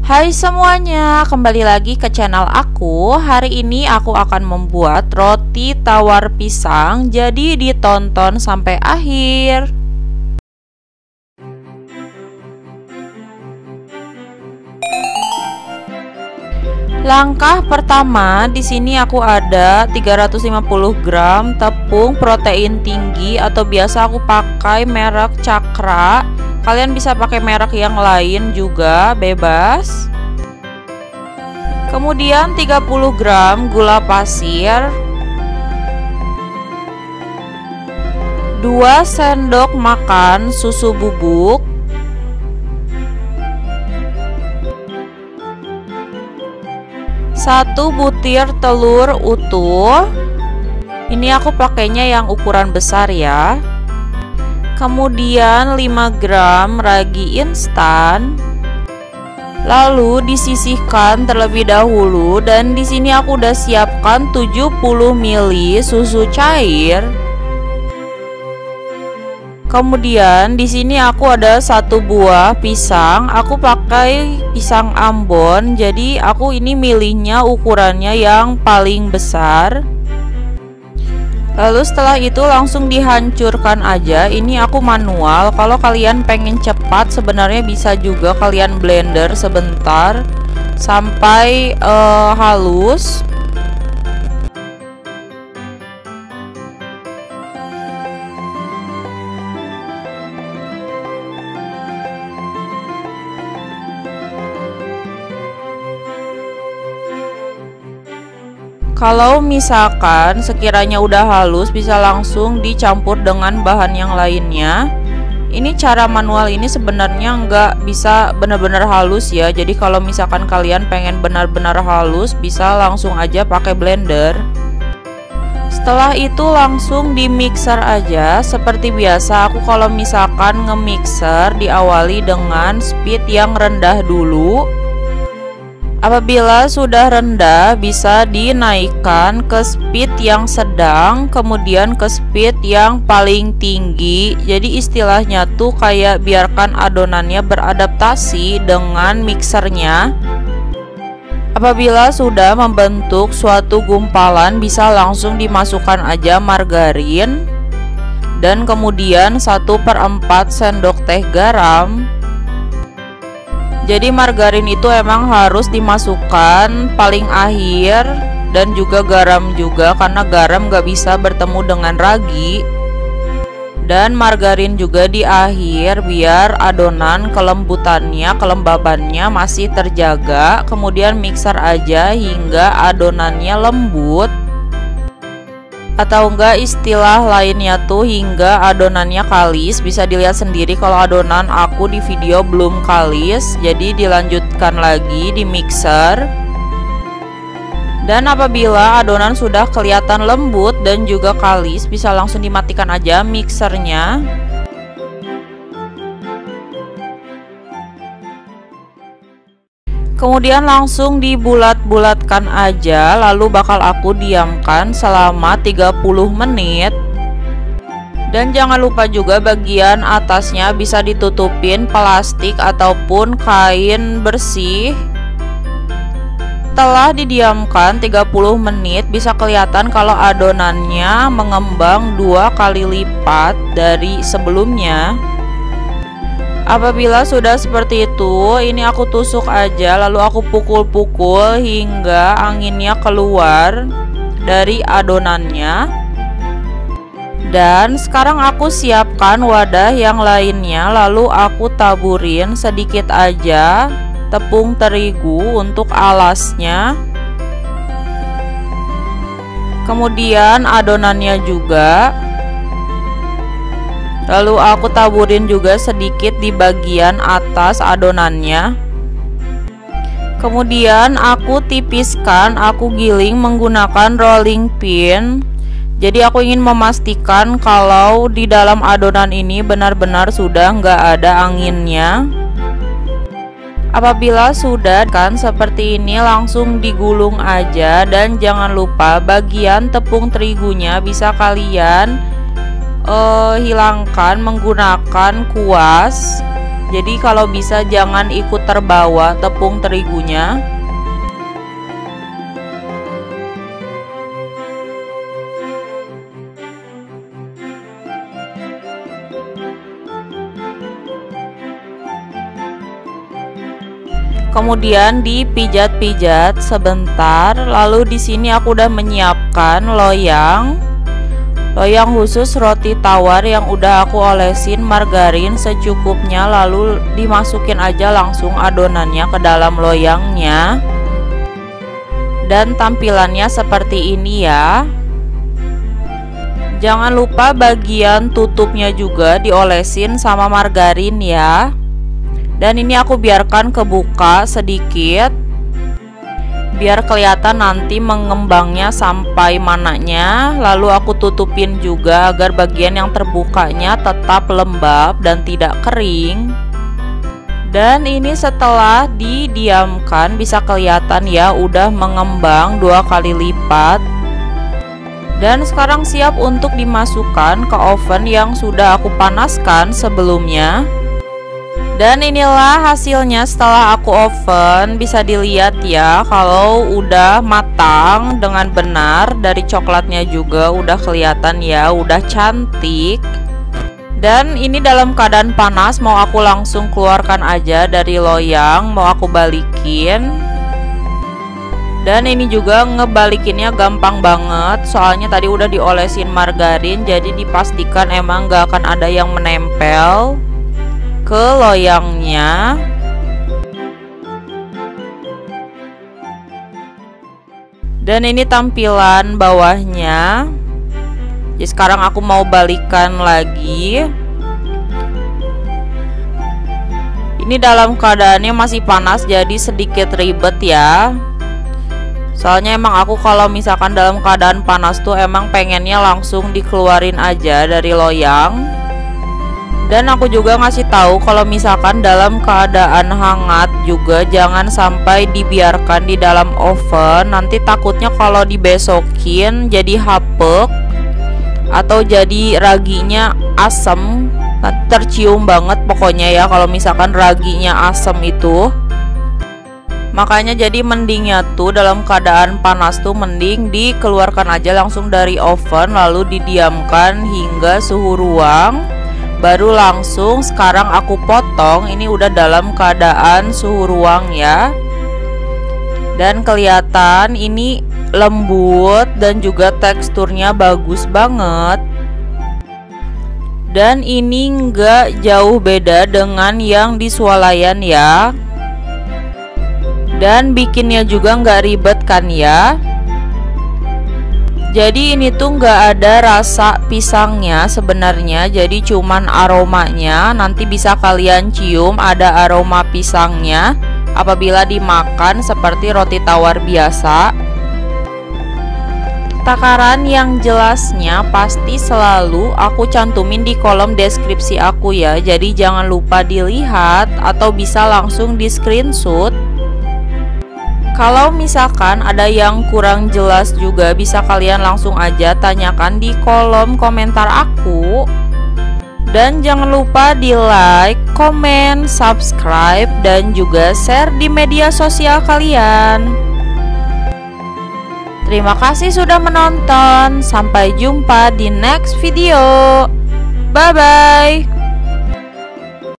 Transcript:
Hai semuanya, kembali lagi ke channel aku. Hari ini aku akan membuat roti tawar pisang, jadi ditonton sampai akhir. Langkah pertama, di sini aku ada 350 gram tepung protein tinggi atau biasa aku pakai merek Cakra. Kalian bisa pakai merek yang lain juga, bebas. Kemudian 30 gram gula pasir, 2 sendok makan susu bubuk, 1 butir telur utuh. Ini aku pakainya yang ukuran besar ya. Kemudian 5 gram ragi instan. Lalu disisihkan terlebih dahulu, dan di sini aku udah siapkan 70 ml susu cair. Kemudian di sini aku ada 1 buah pisang. Aku pakai pisang Ambon, jadi aku ini milihnya ukurannya yang paling besar. Lalu setelah itu langsung dihancurkan aja. Ini aku manual. Kalau kalian pengen cepat sebenarnya bisa juga kalian blender sebentar sampai halus. Kalau misalkan sekiranya udah halus, bisa langsung dicampur dengan bahan yang lainnya. Ini cara manual ini sebenarnya nggak bisa benar-benar halus ya. Jadi kalau misalkan kalian pengen benar-benar halus, bisa langsung aja pakai blender. Setelah itu langsung di mixer aja. Seperti biasa, aku kalau misalkan nge-mixer diawali dengan speed yang rendah dulu. Apabila sudah rendah, bisa dinaikkan ke speed yang sedang, kemudian ke speed yang paling tinggi. Jadi istilahnya tuh kayak biarkan adonannya beradaptasi dengan mixernya. Apabila sudah membentuk suatu gumpalan, bisa langsung dimasukkan aja margarin. Dan kemudian 1/4 sendok teh garam. Jadi margarin itu emang harus dimasukkan paling akhir, dan juga garam juga, karena garam gak bisa bertemu dengan ragi. Dan margarin juga di akhir biar adonan kelembutannya, kelembabannya masih terjaga. Kemudian mixer aja hingga adonannya lembut. Atau enggak istilah lainnya tuh hingga adonannya kalis. Bisa dilihat sendiri kalau adonan aku di video belum kalis, jadi dilanjutkan lagi di mixer. Dan apabila adonan sudah kelihatan lembut dan juga kalis, bisa langsung dimatikan aja mixernya. Kemudian langsung dibulat-bulatkan aja, lalu bakal aku diamkan selama 30 menit. Dan jangan lupa juga bagian atasnya bisa ditutupin plastik ataupun kain bersih. Setelah didiamkan 30 menit, bisa kelihatan kalau adonannya mengembang 2 kali lipat dari sebelumnya. Apabila sudah seperti itu, ini aku tusuk aja, lalu aku pukul-pukul hingga anginnya keluar dari adonannya. Dan sekarang aku siapkan wadah yang lainnya, lalu aku taburin sedikit aja tepung terigu untuk alasnya. Kemudian adonannya juga. Lalu aku taburin juga sedikit di bagian atas adonannya. Kemudian aku tipiskan, aku giling menggunakan rolling pin. Jadi aku ingin memastikan kalau di dalam adonan ini benar-benar sudah nggak ada anginnya. Apabila sudah kan seperti ini, langsung digulung aja. Dan jangan lupa bagian tepung terigunya bisa kalian hilangkan menggunakan kuas. Jadi kalau bisa jangan ikut terbawa tepung terigunya. Kemudian dipijat-pijat sebentar. Lalu di sini aku udah menyiapkan loyang khusus roti tawar yang udah aku olesin margarin secukupnya. Lalu dimasukin aja langsung adonannya ke dalam loyangnya. Dan tampilannya seperti ini ya. Jangan lupa bagian tutupnya juga diolesin sama margarin ya. Dan ini aku biarkan kebuka sedikit biar kelihatan nanti mengembangnya sampai mananya. Lalu aku tutupin juga agar bagian yang terbukanya tetap lembab dan tidak kering. Dan ini setelah didiamkan bisa kelihatan ya udah mengembang 2 kali lipat. Dan sekarang siap untuk dimasukkan ke oven yang sudah aku panaskan sebelumnya. Dan inilah hasilnya setelah aku oven. Bisa dilihat ya kalau udah matang dengan benar. Dari coklatnya juga udah kelihatan ya, udah cantik. Dan ini dalam keadaan panas, mau aku langsung keluarkan aja dari loyang, mau aku balikin. Dan ini juga ngebalikinnya gampang banget, soalnya tadi udah diolesin margarin. Jadi dipastikan emang gak akan ada yang menempel ke loyangnya. Dan ini tampilan bawahnya. Jadi sekarang aku mau balikan lagi. Ini dalam keadaannya masih panas, jadi sedikit ribet ya. Soalnya emang aku kalau misalkan dalam keadaan panas tuh emang pengennya langsung dikeluarin aja dari loyang. Dan aku juga ngasih tahu kalau misalkan dalam keadaan hangat juga jangan sampai dibiarkan di dalam oven. Nanti takutnya kalau dibesokin jadi hapek atau jadi raginya asem. Tercium banget pokoknya ya kalau misalkan raginya asem itu. Makanya jadi mendingnya tuh dalam keadaan panas tuh mending dikeluarkan aja langsung dari oven. Lalu didiamkan hingga suhu ruang. Baru langsung sekarang aku potong. Ini udah dalam keadaan suhu ruang ya. Dan kelihatan ini lembut dan juga teksturnya bagus banget. Dan ini nggak jauh beda dengan yang di swalayan ya. Dan bikinnya juga nggak ribet kan ya. Jadi ini tuh nggak ada rasa pisangnya sebenarnya, jadi cuman aromanya. Nanti bisa kalian cium ada aroma pisangnya apabila dimakan seperti roti tawar biasa. Takaran yang jelasnya pasti selalu aku cantumin di kolom deskripsi aku ya. Jadi jangan lupa dilihat atau bisa langsung di screenshot. Kalau misalkan ada yang kurang jelas juga bisa kalian langsung aja tanyakan di kolom komentar aku. Dan jangan lupa di like, komen, subscribe, dan juga share di media sosial kalian. Terima kasih sudah menonton. Sampai jumpa di next video. Bye bye.